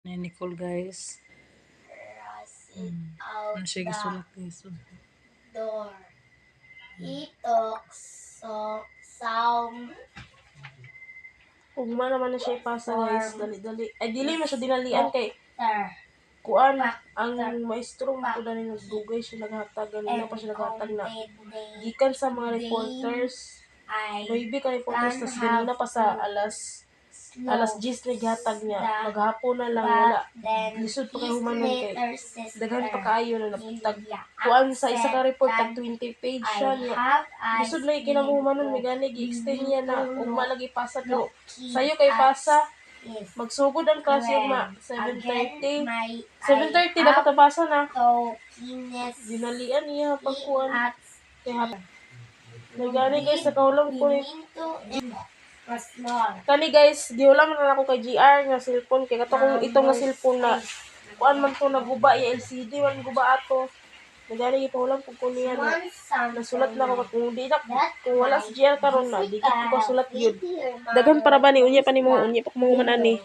Ni Nicole guys. Crossing Ano out siya the gisulat guys? door. He talks sound Ugma naman na siya ipasa guys. Dali-dali. Ay, dili man siya dinalian kay doctor kuan ang maestro mo po dali nagdugay siya naghatag. Ganina pa siya naghatag na gikan sa mga reporters. I Maybe ka reporters tas can ganina pa sa alas 10 na gihatag niya. Maghapon na lang wala. Lisod pa kay humanon kay daghan pa kaayo na naputag. Kuan sa isa ka report tag 20 page siya niya. Lisod lagi kinamuhumanon may gani gi-extend niya na ugma lagi pasa pero sayo kay pasa magsugod ang klase ugma 7:30. 7:30 dapat nabasa na. Dinalian niya pagkuan. Kaya may gani guys nakaulam ko ni kani guys giulam na ako kay GR nga cellphone kay kato kung itong nga cellphone na kuan man to naguba ya LCD man guba ato. Nagani ipahulam ko ko niya na nasulat na ako kung di na kung wala si GR karon na di ko sulat gyud. Daghan para ba ni unya pa ni mo unya pa mo man ani.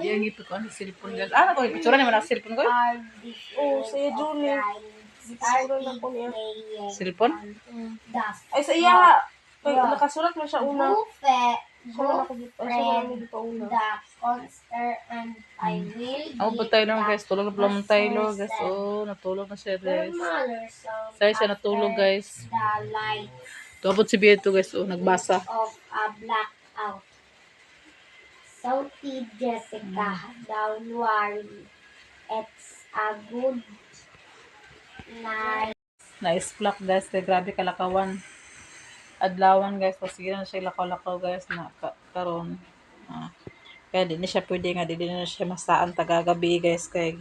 Yung ito ko ang cellphone guys. Ah, ko picture ni man ang cellphone ko. Oh, sa Juni. Siguro na ko niya. Cellphone? Ay sa iya. Kay nakasulat man siya una. Siya man ako dito. Siya man ako dito una. Ako ba tayo lang guys? Tulog na pala mong tayo guys. Oh, natulog na siya guys. Sa'yo siya natulog guys. Tupot si Bieto guys. Oh, nagbasa. Of a blackout. Sauti Jessica, don't worry. It's a good night. Nice flock guys. Kaya grabe kalakawan. Adlawan guys. Sige na siya lakaw-lakaw guys. Na karon. Kaya di na siya pwede nga. Di na siya masaan tagagabi guys. Kaya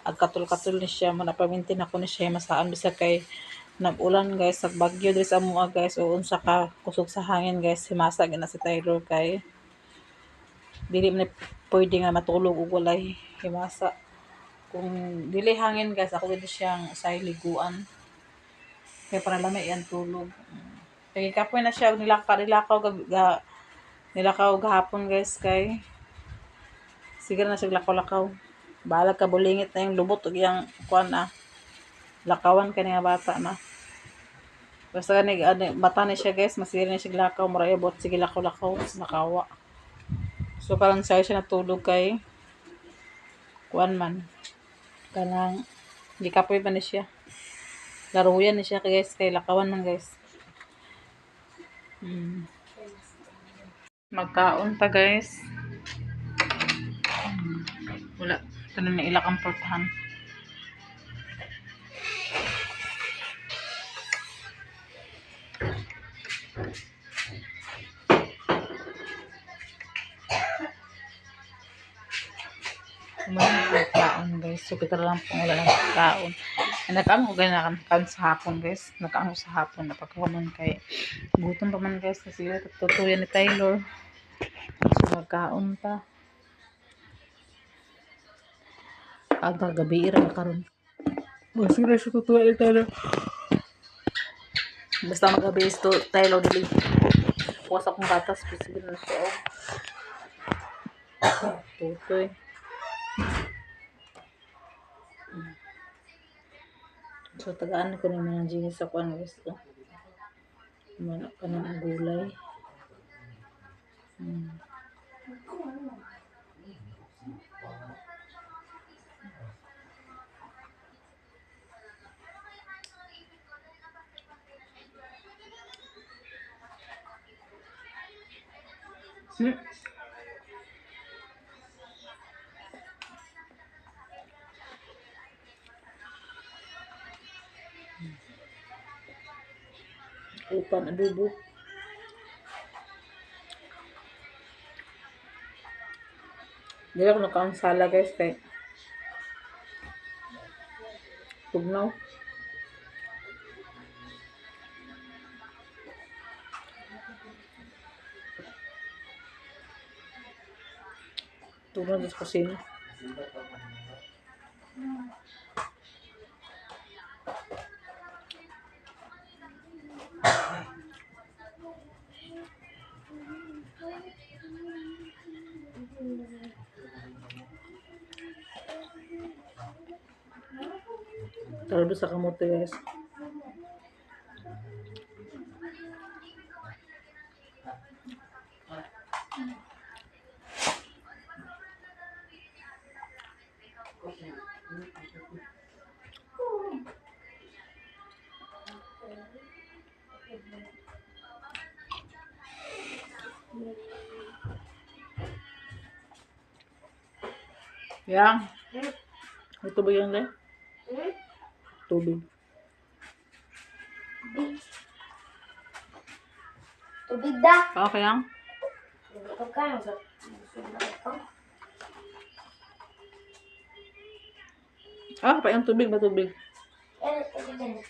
agkatul-katul ni siya. Manapamintin ako ni siya masaan. Bisa kay nag-ulan guys. Nagbagyo dres amua guys. O unsa ka kusog sa hangin guys. Himasa gina si Tyler kay dili man pwede nga matulog ug walay himasa. Kung dili hangin guys, ako gid siyang usay liguan. Kay para lami yan tulog. Kay kapoy na siya nilakaw gahapon guys kay sige na siya lakaw-lakaw. Balag ka bulingit na yung lubot ug yang kuan lakawan kani nga bata na. Basta gani mata ni siya guys, masira ni siya lakaw, mura bot sige lakaw-lakaw, nakawa. So karon siya natulog kay kuan man. Kanang gikapoy pa ni siya. Laruyan ni siya guys kay lakawan man guys. Magkaon ta guys. Wala tanan na ilak ang portahan. Kumain ng kaon guys. So kita lang pong wala ng kaon. Nakaam ko ganyan nakaam sa hapon guys. Nakaam ko sa hapon na pagkaman kay gutom pa man guys kasi tutuyan ni Taylor. So magkaon pa. Aga gabi ira karon. Masira siya tutuyan ni Taylor. Basta magabi ito Taylor dili. Puwas akong gatas kasi na siya. Tutoy. So, tagaan ko naman ang ginis sa kuan gusto. Manak ka ng gulay. Upan adobo. Dili ako nakaang sala guys kay tugnaw. Tugnaw sa kusina. Taldo sa kamote guys. Yang, may tubig yan deh. Tubig. Tubig da. Okay yang? Pagkano sa Ah, pa yung tubig ba tubig? tubig din.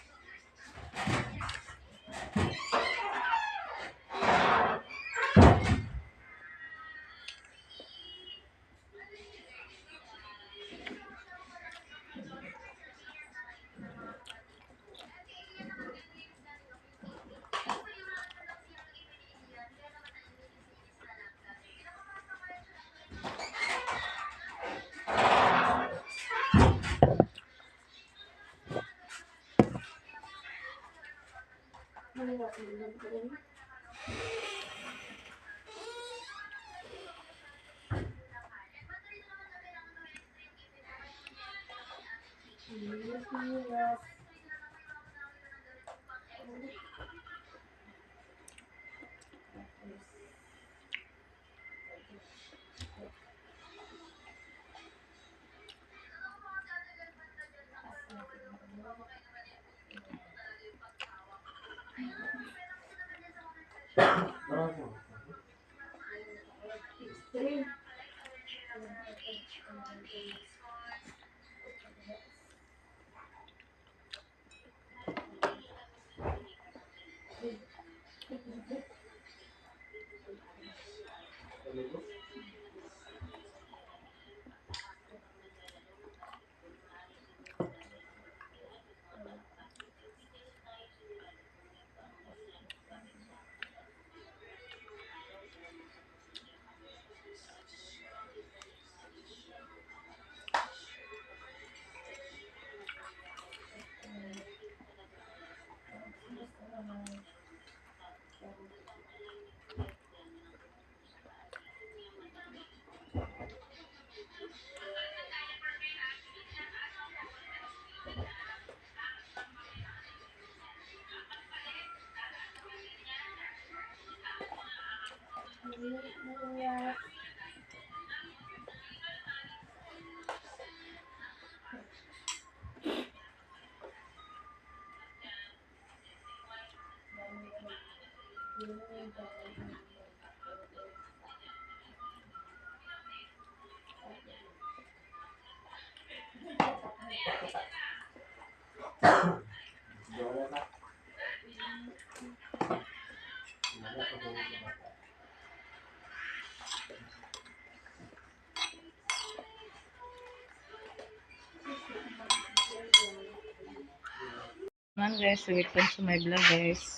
Man guys, welcome to my vlog guys.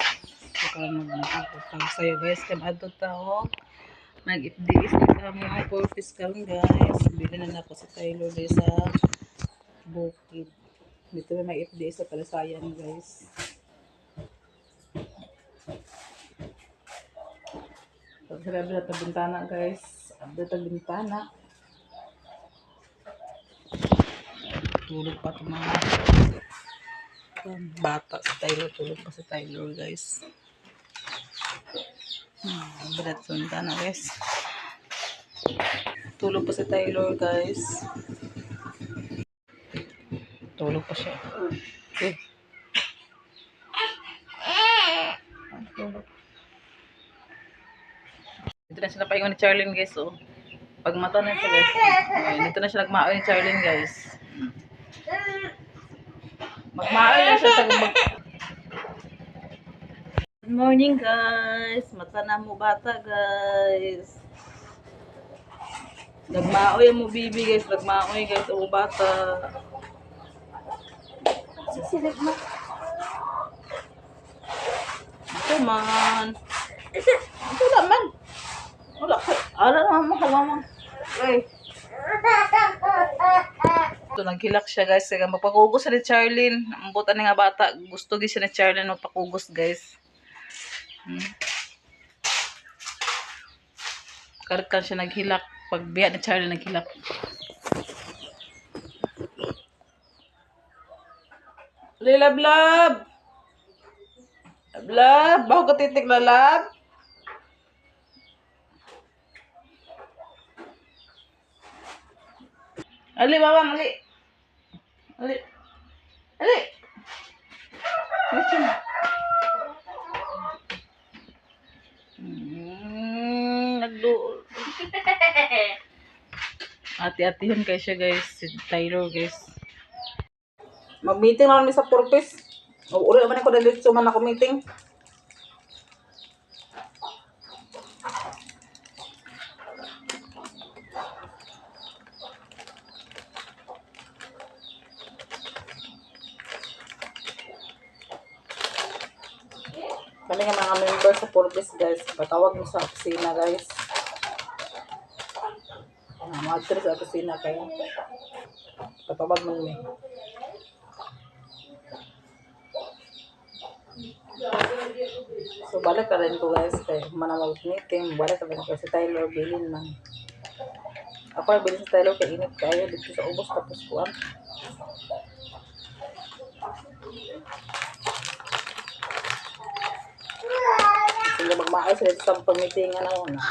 Ito mag-upload sa'yo guys. Kamado tao. Mag-FDS na kami for fiscal guys. Bili na ako sa Taylor day sa Bukid. Dito may FDS sa Palasayan guys. Pagkarabi na ito bintana guys. Abdo ito bintana. Tulog pa ito mga bata sa Taylor. Tulog pa sa Taylor guys. Berat sa bintana guys. Tulog pa si Taylor guys. Tulog pa siya. Okay. Dito na siya napaingon ni Charlene guys. Oh. Pag mata na siya guys. Dito na siya nagmaoy ni Charlene guys. Magmaoy na siya sa Good morning guys. Mata na mo bata guys. Nagmaoy mo bibi guys. Nagmaoy guys. O bata. Sisilip mo. Ito man. Ito naman. Wala. Ala naman mo. Hawa mo. Ay. So, naghilak siya guys. Kaya magpakugos sa ni Charlene. Ang buta nga bata. Gusto gi siya ni Charlene magpakugos guys. Karkan siya naghilak. Pag biya ni Charlene naghilak. Lab lab. Lab. Baho ka titik na lab. Ali mama ali. Ali. Ali. Nagduol. Ati-atihan kayo siya guys. Si Tyler guys. Mag-meeting naman sa purpose. Uli naman ako dahil man ako meeting. Kami nga mga member sa purpose guys. Patawag mo sa opisina guys. Mga actress sa opisina kayo. Patawag mo niyo. So, balik ka rin ko guys. Kaya manawag meeting. Balik ka rin ko si Tyler. Bilin lang. Ako ay bilin si Tyler. Kaya init kayo. Dito sa ubos. Tapos kuwan. Sila magmaayos sila sa pag-meetingan ako na.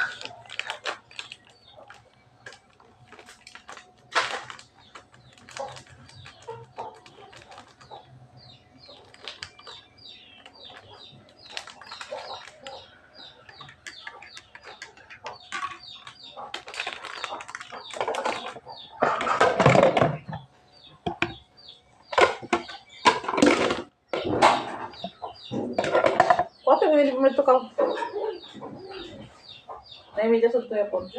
Kuwate mo hindi mo ito ka. Naimidya sa ito yapon.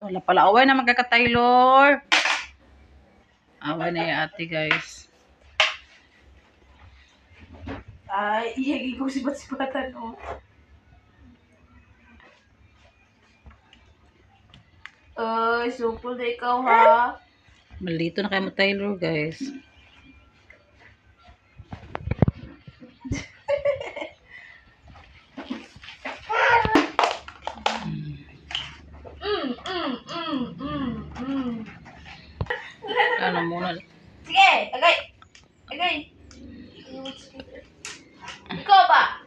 Wala pala. Away na magkaka-Taylor. Away na yung ate guys. Ay, ihagi ko si Batsibatan, oh. Ay, supol na ikaw, ha? Malito na kayo mo Taylor guys. Ano muna. Sige, agay! Agay! Ikaw ba?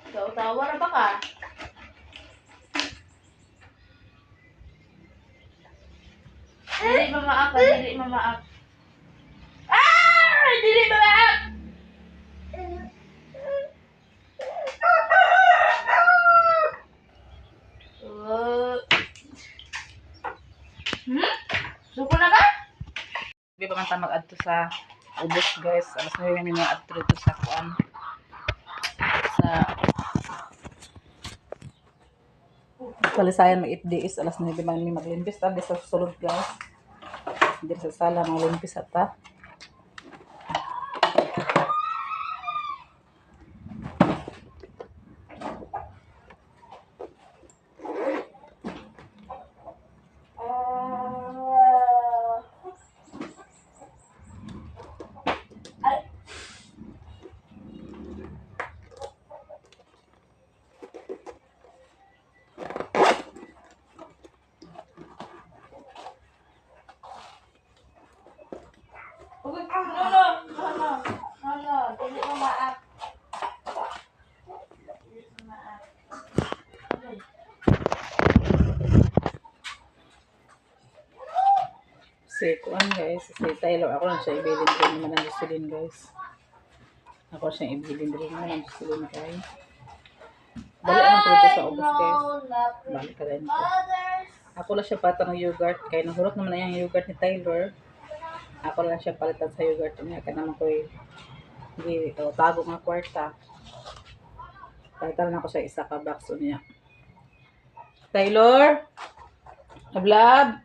Ikaw, tawa na ba ka? Dili mamaak, dili mamaak. Ah! Dili mamaak! Suko na ka? Di ba man ta mag-add to sa ubos guys. Alas na yung mga add to sa kuan. Sa Palisayan mag-8 days. Alas 9 man may maglimpis. Tabi sa susunod guys. Hindi sa sala maglimpis ata. si Kuan guys, si Taylor. Ako lang siya ibilin rin naman ang Jocelyn guys. Ako siya ibilin rin naman ang Jocelyn guys. Balik ang produkto sa ubos guys. Balik ka rin ko. Ako lang siya pata ng yogurt. Kaya nahurot naman na yung yogurt ni Taylor. Ako lang siya palitan sa yogurt niya. Kaya naman ko tago nga kwarta. Palitan na ko siya isa ka box niya. Taylor! Nablab!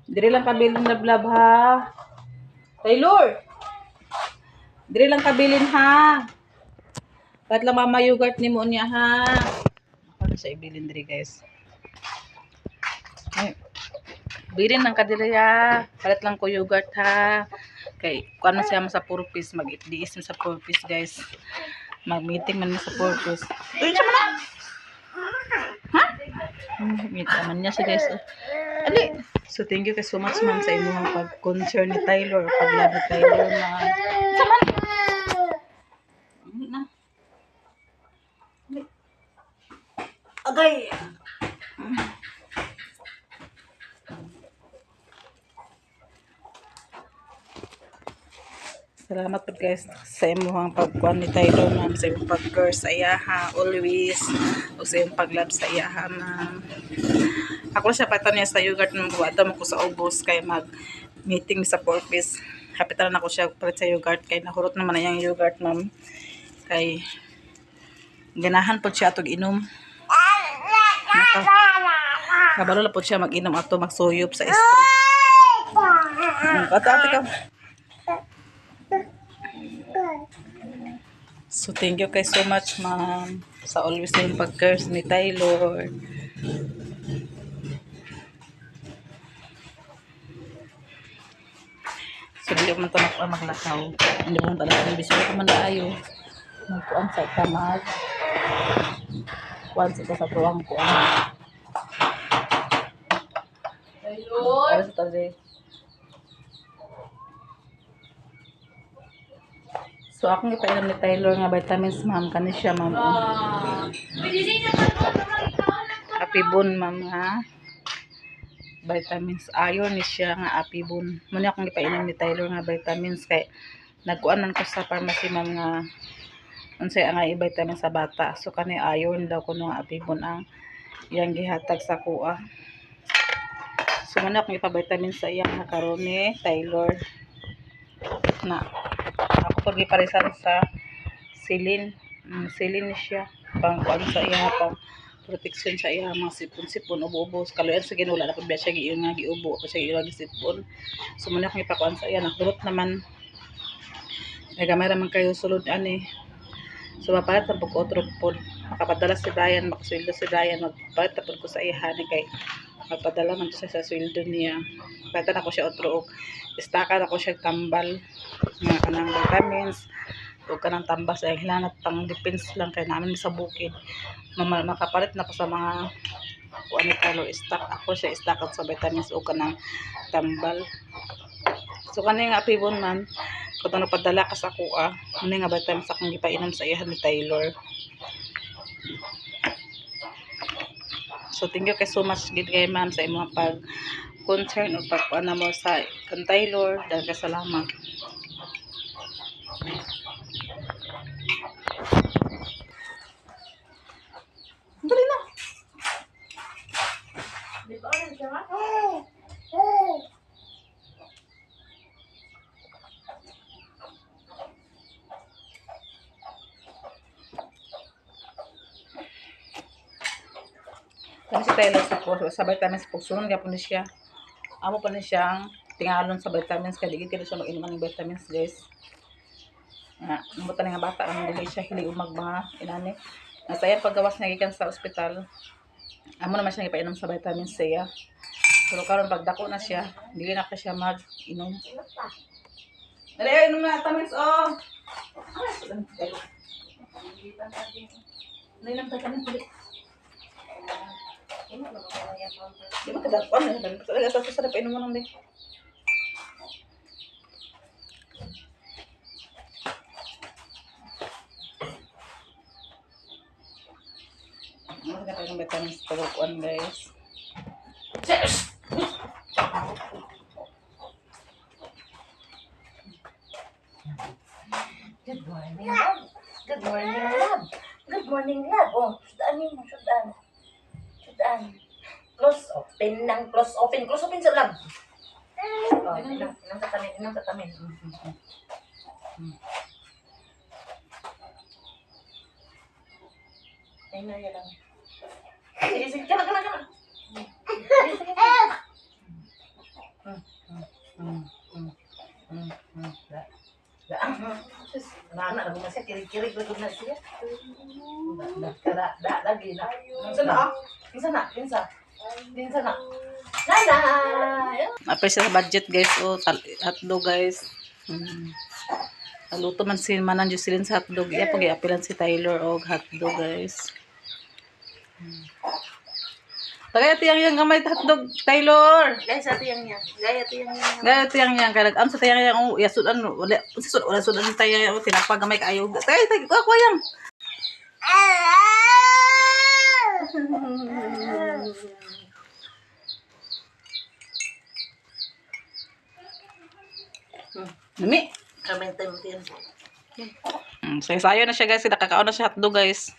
Diri lang kabilin nablab ha. Taylor! Diri lang kabilin ha. Pat lang mama yogurt ni mo niya ha. Ako na siya ibilin diri guys. Ay. Bilin lang kadiri ha. Palit lang ko yogurt ha. Kay kuan man siya sa purpose, mag-diis sa purpose guys. Mag-meeting man sa purpose. Uy, siya man. Ha? Meet naman niya siya guys. Ali. So thank you so much ma'am sa inyong pag-concern ni Taylor, pag-love ni Taylor na. Saman. Na. Okay. Salamat po guys sa imong pagkuan ni Taylor ma'am, sa imong pag-care sa iya ha, always. O sa imong pag-love sa iya ha ma'am. Ako siya patan niya sa yogurt nung buwata mo ko sa ubos kay mag-meeting sa purpose. Kapitan ako siya palit sa yogurt kay nahurot naman na yung yogurt ma'am. Kay ganahan po siya atog inom. Kabalo na po siya mag-inom ato magsuyop sa istro. Ate ka. So thank you guys so much ma'am sa always yung pag-care ni Taylor. So hindi ko man ito maglakaw. Hindi ko man talaga bisyo ko man laayo. Magkuan sa kamag. Kuan sa tuwang kuan. Taylor! Ano sa tabi? So, akong ipainom ni Taylor nga vitamins, ma'am. Kani siya, ma'am. Apibon, ma'am, ha? Vitamins. Iron ni siya nga apibon. Muna akong ipainom ni Taylor nga vitamins. Kay, nagkuanan ko sa pharmacy, ma'am, nga unsay ang i-vitamin sa bata. So, kani iron daw ko nga apibon ang iyang gihatag sa kuha. So, muna akong ipa-vitamin sa iyang karon ni Taylor. Na, ako pag iparisan sa silin. Silin siya. Pang-kuan sa iya, pang protection sa iya, mga sipon-sipon, ubo-ubo. Kaluyan sa ginula, na pagbiya siya giyon nga giubo, pa siya giyon nga sipon. So, muna akong ipakuan sa iya. Nakurot naman. May gamay naman kayo sulod, ani. So, mapalit ang pag-otro po. Makapadala si Brian, makasweldo si Brian. Magpalit na po sa iya, hani, kay magpadala man siya sa sweldo niya. Palitan ako siya otro. Istakan ako siya tambal. Mga kanang vitamins. O kanang tambas ay hilanat pang defense lang kay namin sa bukid. Makapalit na ko sa mga kuan ni stock. Ako siya istakan sa vitamins o kanang tambal. So kani nga apibon man, kung ano padala ka sa kuha, ano nga vitamins akong gipainom sa iya ni Taylor. So thank you kay so much gid kay ma'am sa imong pag-concern o pag-ana mo sa kan Taylor. Dahil ka salamat. Dali na. Kani si Taylor sa vitamins po. Sunod nga po ni siya. Amo pa ni siyang tingalon sa vitamins. Kaya digit ka siya mag-inuman ng vitamins guys. Namutan nga bata. Ang dili siya hilig umag mga inani. Nasaya paggawas niya gikan sa ospital. Amo naman siya ipainom sa vitamins siya. Pero karon pagdako na siya, dili na ka siya mag-inom. Dali, inom na vitamins oh. Dali na vitamins dali. Di ba kadakon na talaga sa sarap inom mo nang di. Mas ka ng vitamins pagkuan guys. morning, love. Good morning, love. Good morning, love. Oh, sudan mo, sudan. Sudan. Close open lang, close open sa love. Oh, inang tatamin, inang tatamin. Ay, na yan lang. Sige, sige, kala. Sige, sige. Anak-anak ako masya, kirig-kirig ko na siya. Lagi na. Pinsa na. Nana! Apres sa budget guys. O, hotdog guys. Naluto man si Manan Jocelyn sa hotdog. Iya pag iapilan si Tyler og hotdog guys. Tagay tiyang yang gamay hotdog Taylor. Guys, ate yang yan. Gaya ate yang yan. Gaya tiyang yang kay nag-am sa tiyang yang oh ya sudan wala sudan tayang oh tinapag gamay kaayo. Tagay ako yang. Nami. Kamay tayo mo din. Sayo na siya guys, nakakaon na siya hotdog guys.